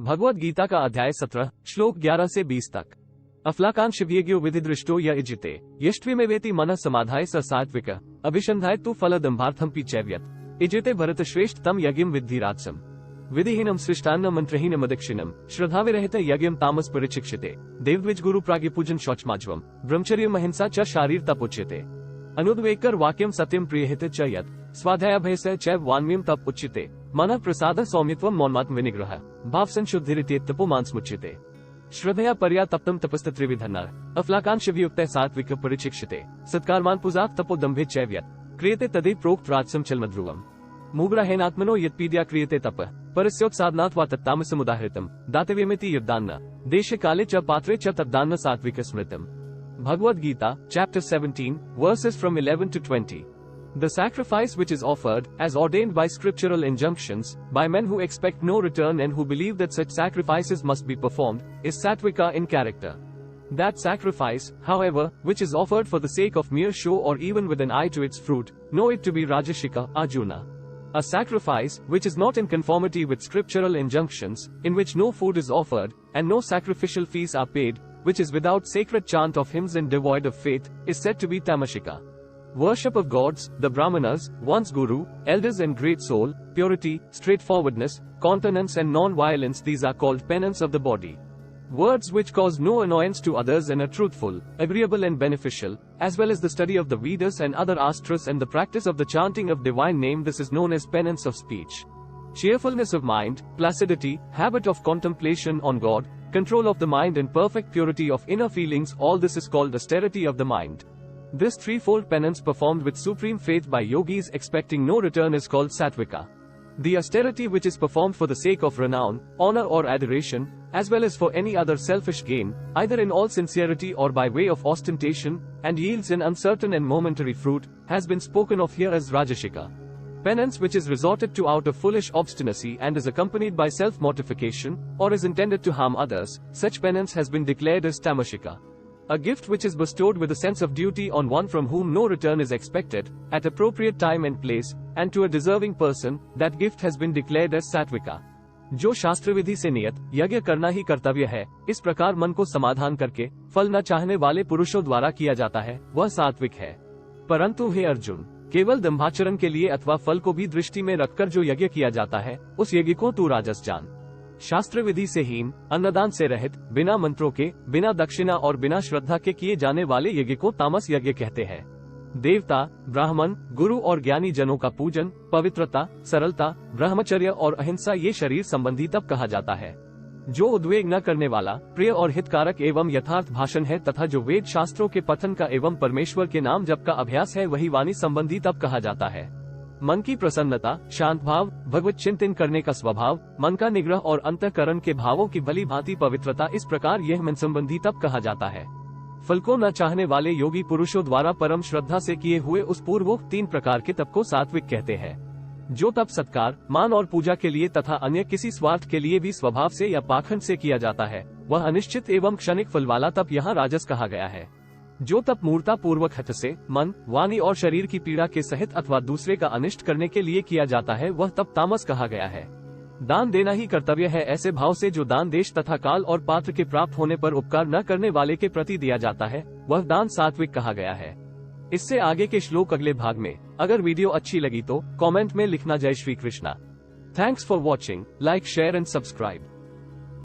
भगवद गीता का अध्याय 17 श्लोक 11 से 20 तक। अफलाकान शिवयज्ञो विधि दृष्टो य इजिते यष्ट्विमेवेति मनः समाधाय स सात्विक अभिषंधाय तु फलदंभार्थम पिचैव्यत इजिते भरत श्रेष्ठ तम यज्ञम विद्धि राजसम विधिहीनम सृष्टान्न मंत्रहीनम दक्षिणम श्रद्धाविरहित यज्ञम तामस परिचिक्षिते देवद्विज गुरु प्राग्य पूजन शौचमाज्वम ब्रह्मचर्य अहिंसा च शारीर तपोच्यते अनुद्वेकर वाक्यम सत्यम प्रियहित च यत् स्वाध्यायाभ्यस चैव वान्म्यम तप उच्यते मनः प्रसाद सौम्यत्वम मौनमात्म विनिग्रह भाव संशुद्धिरित्येत तपोमांसमुच्यते श्रद्धया पर्या तप्तम तपस्तत्रिविधन्नर अफलाकान शिवयुक्त सात्विक परिचिक्षिते सत्कारमान पूजात तपोदम्भे चैव्यत् क्रियते तदे प्रोक्त राजसम चलमध्रुवम मूग्राहेनात्मनो यत्पीड्या क्रियते तप परस्योत्सादनात् वा तत्तामसमुदाहृतम दातव्यमिति यद्दान्न देशे काले च पात्रे च तद्दान्न सात्विक स्मृतम। Bhagavad Gita, chapter 17, verses from 11 to 20. The sacrifice which is offered, as ordained by scriptural injunctions, by men who expect no return and who believe that such sacrifices must be performed, is sattvika in character. That sacrifice, however, which is offered for the sake of mere show or even with an eye to its fruit, know it to be rajashika, Arjuna. A sacrifice, which is not in conformity with scriptural injunctions, in which no food is offered, and no sacrificial fees are paid, which is without sacred chant of hymns and devoid of faith, is said to be tamashika. Worship of gods, the Brahmanas, one's guru, elders and great soul, purity, straightforwardness, continence and non-violence, these are called penance of the body. Words which cause no annoyance to others and are truthful, agreeable and beneficial, as well as the study of the Vedas and other astras and the practice of the chanting of divine name, this is known as penance of speech. Cheerfulness of mind, placidity, habit of contemplation on God, control of the mind and perfect purity of inner feelings, all this is called austerity of the mind. This threefold penance performed with supreme faith by yogis expecting no return is called sattvika. The austerity which is performed for the sake of renown, honor or adoration, as well as for any other selfish gain, either in all sincerity or by way of ostentation, and yields an uncertain and momentary fruit, has been spoken of here as rajashika. Penance which is resorted to out of foolish obstinacy and is accompanied by self-mortification, or is intended to harm others, such penance has been declared as tamashika. A gift which is bestowed with a sense of duty on one from whom no return is expected, at appropriate time and place, and to a deserving person, that gift has been declared as sattvika. जो शास्त्र विधि से नियत यज्ञ करना ही कर्तव्य है, इस प्रकार मन को समाधान करके फल न चाहने वाले पुरुषों द्वारा किया जाता है, वह सात्विक है। परंतु हे अर्जुन, केवल दंभाचरण के लिए अथवा फल को भी दृष्टि में रखकर जो यज्ञ किया जाता है, उस यज्ञ को तू राजस जान। शास्त्र विधि से हीन, अन्नदान से रहित, बिना मंत्रों के, बिना दक्षिणा और बिना श्रद्धा के किए जाने वाले यज्ञ को तामस यज्ञ कहते हैं। देवता, ब्राह्मण, गुरु और ज्ञानी जनों का पूजन, पवित्रता, सरलता, ब्रह्मचर्य और अहिंसा ये शरीर संबंधी तप कहा जाता है। जो उद्वेग न करने वाला, प्रिय और हितकारक एवं यथार्थ भाषण है तथा जो वेद शास्त्रों के पठन का एवं परमेश्वर के नाम जप का अभ्यास है, वही वाणी संबंधी तप कहा जाता है। मन की प्रसन्नता, शांत भाव, भगवत चिंतन करने का स्वभाव, मन का निग्रह और अंतःकरण के भावों की भली भांति पवित्रता, इस प्रकार यह मन संबंधी तप कहा जाता है। फल को न चाहने वाले योगी पुरुषों द्वारा परम श्रद्धा से किए हुए उस पूर्वोक्त 3 प्रकार के तप को सात्विक कहते हैं। जो तप सत्कार, मान और पूजा के लिए तथा अन्य किसी स्वार्थ के लिए भी स्वभाव से या पाखंड से किया जाता है, वह अनिश्चित एवं क्षणिक फल वाला तप यहाँ राजस कहा गया है। जो तप मूर्ता पूर्वक हठ से, मन, वाणी और शरीर की पीड़ा के सहित अथवा दूसरे का अनिष्ट करने के लिए किया जाता है, वह तप तामस कहा गया है। दान देना ही कर्तव्य है, ऐसे भाव से जो दान देश तथा काल और पात्र के प्राप्त होने पर उपकार न करने वाले के प्रति दिया जाता है, वह दान सात्विक कहा गया है। इससे आगे के श्लोक अगले भाग में। अगर वीडियो अच्छी लगी तो कमेंट में लिखना जय Shri Krishna. Thanks for watching, like, share and subscribe.